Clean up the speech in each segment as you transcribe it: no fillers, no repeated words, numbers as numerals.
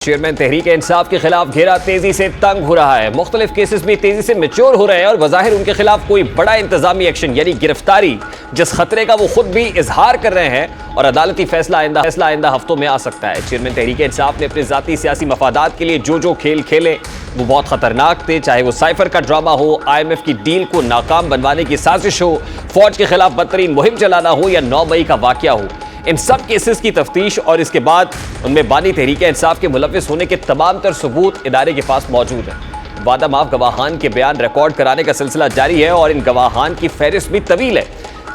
Chairman Tehreek Insaf के खिलाफ घेरा तेजी से तंग हो रहा है। मुख्तलिफ केसेस भी तेजी से मैच्योर हो रहे हैं और बज़ाहिर उनके खिलाफ कोई बड़ा इंतजामी एक्शन यानी गिरफ्तारी जिस खतरे का वो खुद भी इजहार कर रहे हैं और अदालती फैसला आइंदा हफ्तों में आ सकता है। चेयरमैन तहरीक इंसाफ ने अपने जाती सियासी मफादात के लिए जो खेल खेले वो बहुत खतरनाक थे, चाहे वो साइफर का ड्रामा हो, IMF की डील को नाकाम बनवाने की साजिश हो, फौज के खिलाफ बदतरीन मुहिम चलाना हो या 9 मई का वाकया हो। इन सब केसेस की तफ्तीश और इसके बाद उनमें बानी तहरीक इंसाफ के मुलव्विस होने के तमाम तर सबूत इदारे के पास मौजूद है। वादा माफ गवाहान के बयान रिकॉर्ड कराने का सिलसिला जारी है और इन गवाहान की फहरिस्त भी तवील है।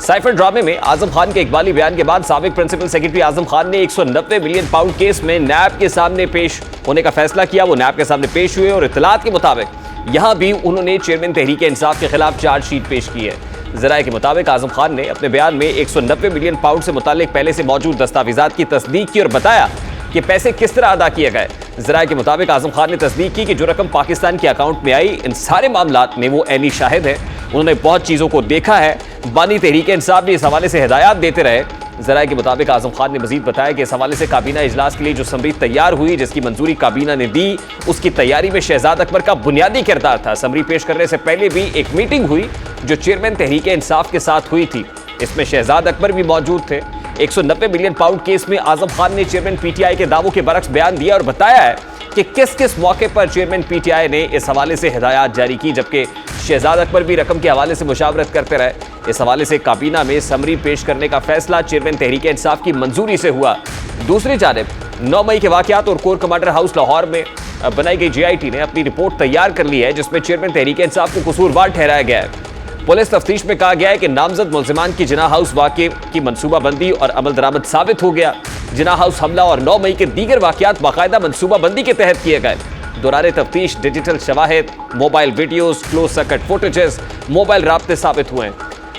साइफर ड्रामे में आजम खान के इकबाली बयान के बाद साबिक प्रिंसिपल सेक्रेटरी आजम खान ने 190 मिलियन पाउंड केस में नैब के सामने पेश होने का फैसला किया। वो नैब के सामने पेश हुए और इत्तलात के मुताबिक यहां भी उन्होंने चेयरमैन तहरीक इंसाफ के खिलाफ चार्जशीट पेश की है। ज़राए के मुताबिक आजम खान ने अपने बयान में 190 मिलियन पाउंड से मुतालिक पहले से मौजूद दस्तावेजात की तस्दीक की और बताया कि पैसे किस तरह अदा किए गए। ज़राए के मुताबिक आजम खान ने तस्दीक की कि जो रकम पाकिस्तान के अकाउंट में आई, इन सारे मामलात में वो ऐनी शाहिद है। उन्होंने बहुत चीज़ों को देखा है। बानी तहरीक इंसाफ भी इस हवाले से हिदायत देते रहे। ज़राए के मुताबिक आजम खान ने मजीद बताया कि इस हवाले से काबीना इजलास के लिए जो समरी तैयार हुई, जिसकी मंजूरी काबीना ने दी, उसकी तैयारी में शहजाद अकबर का बुनियादी किरदार था। समरी पेश करने से पहले भी एक मीटिंग हुई जो चेयरमैन तहरीक इंसाफ के साथ हुई थी। इसमें शहजाद अकबर भी मौजूद थे। 190 मिलियन पाउंड केस में आजम खान ने चेयरमैन PTI के दावों के बरक्स बयान दिया और बताया है कि किस किस मौके पर चेयरमैन PTI ने इस हवाले से हिदायत जारी की, जबकि शहजाद अकबर भी रकम के हवाले से मुशावरत करते रहे। इस हवाले से काबीना में समरी पेश करने का फैसला चेयरमैन तहरीक इंसाफ की मंजूरी से हुआ। दूसरी जानिब 9 मई के वाकयात और कोर कमांडर हाउस लाहौर में बनाई गई GIT ने अपनी रिपोर्ट तैयार कर ली है, जिसमें चेयरमैन तहरीक इंसाफ को कसूरवार ठहराया गया है। पुलिस तफ्तीश में कहा गया है कि नामजद मुल्जिमान की जिना हाउस वाक़े की मनसूबाबंदी और अमल दरामद साबित हो गया। जिना हाउस हमला और 9 मई के दीगर वाकयात बाकायदा मनसूबाबंदी के तहत किए गए। दौरान तफ्तीश डिजिटल शवाहिद, mobile videos, close circuit footages, mobile राब्ते साबित हुए हैं।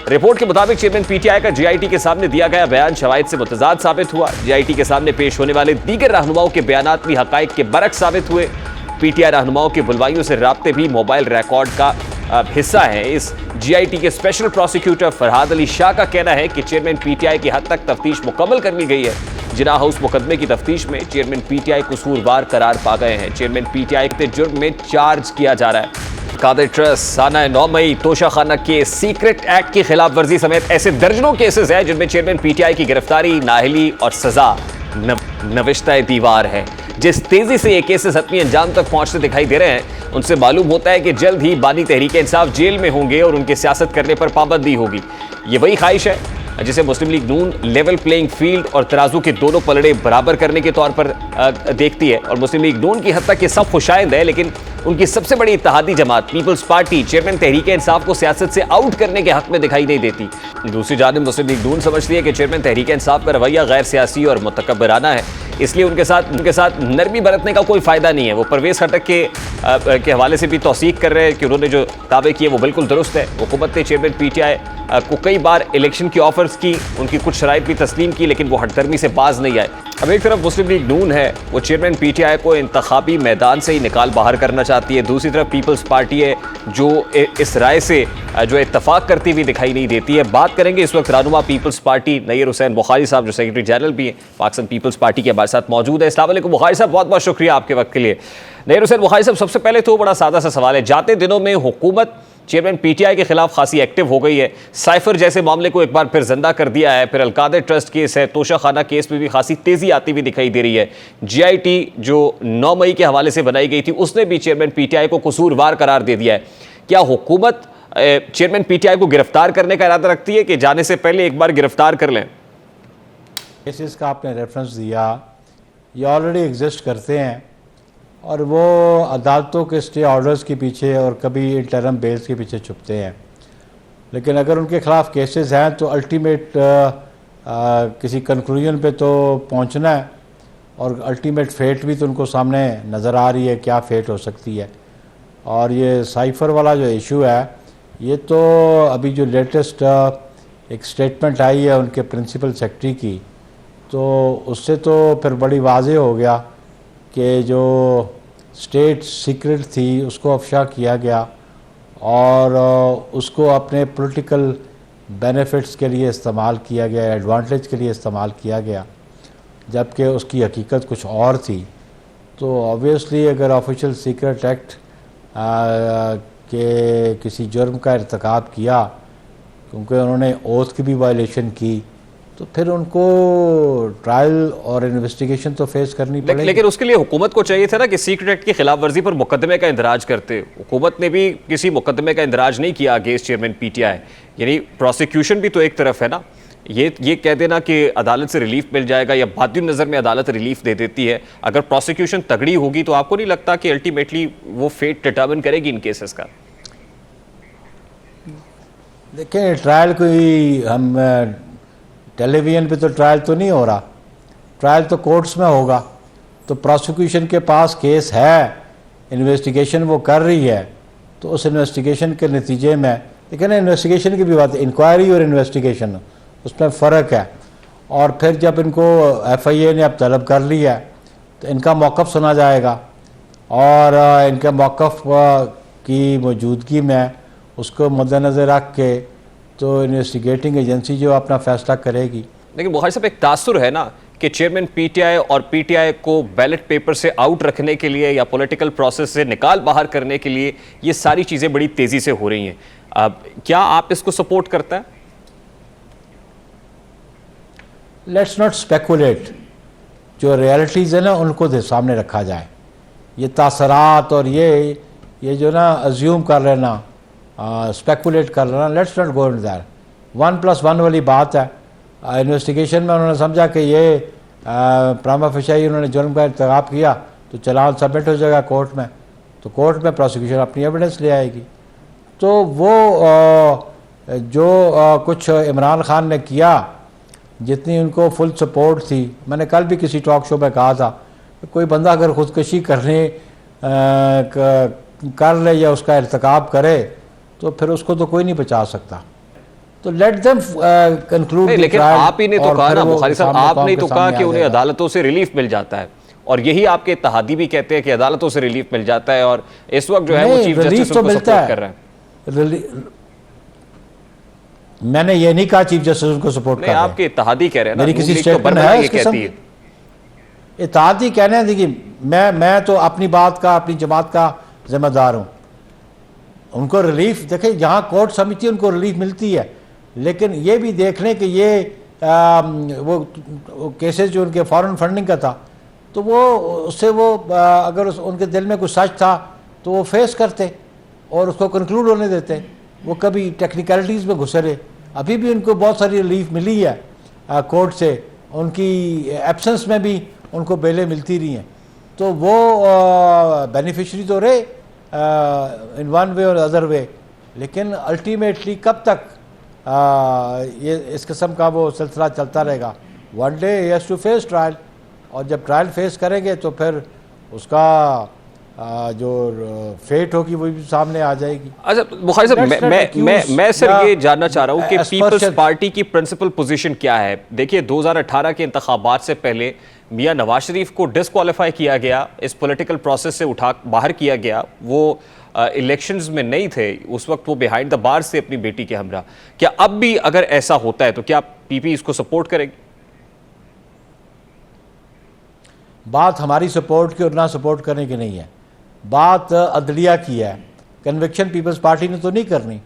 रिपोर्ट के मुताबिक चेयरमैन PTI का GIT के सामने दिया गया बयान शवाहिद से मुतजाद साबित हुआ। GIT के सामने पेश होने वाले दीगर रहनुमाओं के बयानात भी हकाइक के बरक्स साबित हुए। PTI रहनुमाओं के बुलवाइयों से राब्ते भी मोबाइल रिकॉर्ड का हिस्सा है। इस GIT के स्पेशल प्रोसिक्यूटर फरहाद अली शाह का कहना है कि चेयरमैन PTI की हद तक तफ्तीश मुकम्मल कर ली गई है। जिना हाउस मुकदमे की तफ्तीश में चेयरमैन PTI कसूरवार करार पा गए हैं। चेयरमैन PTI के जुर्म में चार्ज किया जा रहा है। कादिर ट्रस्ट, साना 9 मई, तोशाखाना केस, सीक्रेट एक्ट की खिलाफ वर्जी समेत ऐसे दर्जनों केसेस हैं जिनमें चेयरमैन PTI की गिरफ्तारी, नाअहली और सजा नविश्ता दीवार है। जिस तेजी से ये केसेस हतमी अंजाम तक पहुंचते दिखाई दे रहे हैं, उनसे मालूम होता है कि जल्द ही बानी तहरीक इंसाफ जेल में होंगे और उनकी सियासत करने पर पाबंदी होगी। ये वही ख्वाहिश है जिसे मुस्लिम लीग नून लेवल प्लेइंग फील्ड और तराजू के दोनों पलड़े बराबर करने के तौर पर देखती है। और मुस्लिम लीग नून की हद तक ये सब खुशाइंद है, लेकिन उनकी सबसे बड़ी इत्तेहादी जमात peoples party chairman Tehreek Insaf को सियासत से आउट करने के हक में दिखाई नहीं देती। दूसरी जानिब मुस्लिम लीग नून समझती है कि चेयरमैन तहरीक इंसाफ का रवैया गैर सियासी और मुतकब्बराना है, इसलिए उनके साथ नरमी बरतने का कोई फ़ायदा नहीं है। वो परवेज़ खटक के हवाले से भी तौसीक कर रहे हैं कि उन्होंने जो दावे किए वो बिल्कुल दुरुस्त है। हुकूमत ने चेयरमैन PTI को कई बार इलेक्शन की ऑफर्स की, उनकी कुछ शराइत भी तस्लीम की, लेकिन वो हटदर्मी से बाज नहीं आए। अब एक तरफ मुस्लिम लीग नून है, वो चेयरमैन PTI को इंतखाबी मैदान से ही निकाल बाहर करना चाहती है। दूसरी तरफ पीपल्स पार्टी है जो इस राय से जो इत्तफाक करती हुई दिखाई नहीं देती है। बात करेंगे इस वक्त रहनुमा पीपल्स पार्टी नैयर हुसैन बुखारी साहब, जो सेक्रेटरी जनरल भी हैं पाकिस्तान पीपल्स पार्टी के हमारे साथ मौजूद है। अस्सलाम वालेकुम बुखारी साहब, बहुत बहुत शुक्रिया आपके वक्त के लिए। नैयर हुसैन बुखारी साहब, सबसे पहले तो बड़ा सादा सा सवाल है, जाते दिनों में हुकूमत चेयरमैन PTI के खिलाफ खासी एक्टिव हो गई है। साइफर जैसे मामले को एक बार फिर जिंदा कर दिया है, फिर अलकादर ट्रस्ट केस है, तोशाखाना केस में भी खासी तेजी आती हुई दिखाई दे रही है। GIT जो 9 मई के हवाले से बनाई गई थी, उसने भी चेयरमैन PTI को कसूरवार करार दे दिया है। क्या हुकूमत चेयरमैन PTI को गिरफ्तार करने का इरादा रखती है कि जाने से पहले एक बार गिरफ्तार कर लें? केसेस का आपने रेफरेंस दिया, ये ऑलरेडी एग्जिस्ट करते हैं और वो अदालतों के स्टे ऑर्डर्स के पीछे और कभी इंटरम बेल्स के पीछे छुपते हैं। लेकिन अगर उनके ख़िलाफ़ केसेस हैं तो अल्टीमेट किसी कंक्लूजन पे तो पहुंचना है और अल्टीमेट फेट भी तो उनको सामने नज़र आ रही है, क्या फेट हो सकती है। और ये साइफर वाला जो इशू है, ये तो अभी जो लेटेस्ट एक स्टेटमेंट आई है उनके प्रिंसिपल सेक्रेटरी की, तो उससे तो फिर बड़ी वाज़ेह हो गया कि जो स्टेट सीक्रेट थी उसको अफशा किया गया और उसको अपने पॉलिटिकल बेनिफिट्स के लिए इस्तेमाल किया गया, एडवांटेज के लिए इस्तेमाल किया गया, जबकि उसकी हकीकत कुछ और थी। तो ऑब्वियसली अगर ऑफिशियल सीक्रेट एक्ट के किसी जुर्म का इर्तिकाब किया, क्योंकि उन्होंने ओथ की भी वायलेशन की, तो फिर उनको ट्रायल और इन्वेस्टिगेशन तो फेस करनी पड़ेगी। लेकिन उसके लिए हुकूमत को चाहिए था ना कि सीक्रेट एक्ट की खिलाफ वर्जी पर मुकदमे का इंदराज करते। हुकूमत ने भी किसी मुकदमे का इंदराज नहीं किया अगेंस्ट चेयरमैन पीटीआई। यानी प्रोसिक्यूशन भी तो एक तरफ है ना, ये कह देना कि अदालत से रिलीफ मिल जाएगा या बाद नज़र में अदालत रिलीफ दे देती है, अगर प्रोसिक्यूशन तगड़ी होगी तो आपको नहीं लगता कि अल्टीमेटली वो फेट डिटर्मिन करेगी इन केसेस का? देखिए, ट्रायल कोई हम टेलीविज़न पे तो ट्रायल तो नहीं हो रहा, ट्रायल तो कोर्ट्स में होगा। तो प्रोसिक्यूशन के पास केस है, इन्वेस्टिगेशन वो कर रही है, तो उस इन्वेस्टिगेशन के नतीजे में, देखिए ना, इन्वेस्टिगेशन की भी बात है, इंक्वायरी और इन्वेस्टिगेशन उसमें फ़र्क है। और फिर जब इनको एफआईए ने अब तलब कर लिया है तो इनका मौक़िफ़ सुना जाएगा, और इनके मौक़िफ़ की मौजूदगी में उसको मद्देनज़र रख के तो इन्वेस्टिगेटिंग एजेंसी जो अपना फैसला करेगी। लेकिन बुखारी साहब, एक तासुर है ना कि चेयरमैन पीटीआई और पीटीआई को बैलेट पेपर से आउट रखने के लिए या पॉलिटिकल प्रोसेस से निकाल बाहर करने के लिए ये सारी चीज़ें बड़ी तेज़ी से हो रही हैं। अब क्या आप इसको सपोर्ट करता है? लेट्स नॉट स्पेकुलेट, जो रियलिटीज़ है ना उनको सामने रखा जाए। ये तासरात और ये जो ना अज्यूम कर लेना, स्पेकुलेट कर लेना, let's not go in that. 1+1 वाली बात है। इन्वेस्टिगेशन में उन्होंने समझा कि ये प्रामा फेशियाई उन्होंने जुर्म का इर्तिकाब किया, तो चलान सबमिट हो जाएगा कोर्ट में, तो कोर्ट में प्रोसिक्यूशन अपनी एविडेंस ले आएगी। तो वो जो कुछ इमरान खान ने किया, जितनी उनको फुल सपोर्ट थी, मैंने कल भी किसी टॉक शो में कहा था, कोई बंदा अगर ख़ुदकशी करने कर ले या उसका इर्तिकाब करे तो फिर उसको तो कोई नहीं बचा सकता। तो लेट देम कंक्लूड। लेकिन आप ही ने तो कहा ना बुखारी साहब, आपने तो कहा कि उन्हें अदालतों से रिलीफ मिल जाता है, और यही आपके इत्तेहादी भी कहते हैं कि अदालतों से रिलीफ मिल जाता है, और इस वक्त जो है वो चीफ जस्टिस उनको सपोर्ट कर रहे हैं। मैंने ये नहीं कहा चीफ जस्टिस उनको सपोर्ट कर रहे हैं, आपके इत्तेहादी कह रहे हैं ना, मेरी किसी स्टेटमेंट है ये कहती है। इत्तेहादी कहने हैं, देखिए मैं तो अपनी बात का, अपनी जमात का जिम्मेदार हूँ। उनको रिलीफ, देखिए जहाँ कोर्ट समझती है उनको रिलीफ मिलती है, लेकिन ये भी देख लें कि ये वो केसेस जो उनके फॉरेन फंडिंग का था, तो वो उससे वो अगर उनके दिल में कुछ सच था तो वो फेस करते और उसको कंक्लूड होने देते। वो कभी टेक्निकलिटीज़ में घुसे रहे। अभी भी उनको बहुत सारी रिलीफ मिली है कोर्ट से, उनकी एब्सेंस में भी उनको बेलें मिलती रही हैं, तो वो बेनिफिशरी तो रहे इन वन वे और अदर वे। लेकिन अल्टीमेटली कब तक ये इस किस्म का वो सिलसिला चलता रहेगा? One day he has to face trial, और जब ट्रायल फेस करेंगे तो फिर उसका जो फेट होगी वो भी सामने आ जाएगी। अच्छा बुखारी साहब, मैं सर ये जानना चाह रहा हूँ कि पीपल्स पार्टी की प्रिंसिपल पोजीशन क्या है? देखिए 2018 के इंतखाबात से पहले मियां नवाज शरीफ को डिस्क्वालीफाई किया गया, इस पॉलिटिकल प्रोसेस से उठा बाहर किया गया। वो इलेक्शंस में नहीं थे उस वक्त, वो बिहाइंड द बार से अपनी बेटी के हमरा। क्या अब भी अगर ऐसा होता है तो क्या पीपी इसको सपोर्ट करेगी? बात हमारी सपोर्ट की और ना सपोर्ट करने की नहीं है, बात अदलिया की है। कन्विक्शन पीपल्स पार्टी ने तो नहीं करनी,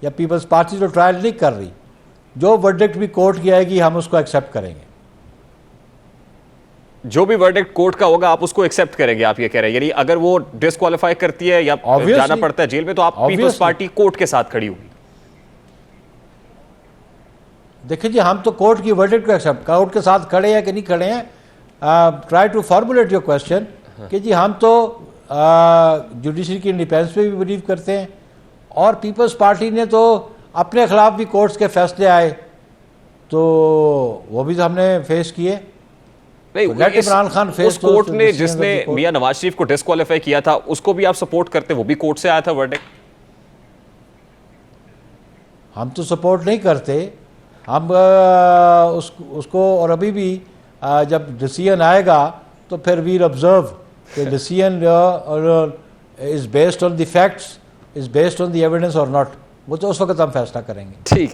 या पीपल्स पार्टी तो ट्रायल नहीं कर रही। जो वर्डिक्ट भी कोर्ट की आएगी हम उसको एक्सेप्ट करेंगे। जो भी वर्डिक्ट कोर्ट का होगा आप उसको एक्सेप्ट करेंगे, आप ये कह रहे हैं? यानी अगर वो डिस्क्वालीफाई करती है या जाना पड़ता है जेल में, तो आप पीपल्स पार्टी कोर्ट के साथ खड़ी होगी? देखिए जी, हम तो कोर्ट की वर्डिक्ट को एक्सेप्ट, कोर्ट के साथ खड़े हैं कि नहीं खड़े हैं। Try to formulate your question कि जी हम तो जुडिशरी की इंडिपेंडेंस पे भी बिलीव करते हैं, और पीपल्स पार्टी ने तो अपने खिलाफ भी कोर्ट्स के फैसले आए तो वो भी तो हमने फेस किए। नहीं, तो इमरान खान फेस उस कोर्ट ने जिसने मियां नवाज शरीफ को डिस्क्वालीफाई किया था उसको भी आप सपोर्ट करते? वो भी कोर्ट से आया था वर्डिक्ट। हम तो सपोर्ट नहीं करते, हम उसको, और अभी भी जब डिसीजन आएगा तो फिर वील ऑब्जर्व कि decision is based on the facts, is based on the evidence और नॉट। वो तो उस वक्त हम फैसला करेंगे। ठीक है।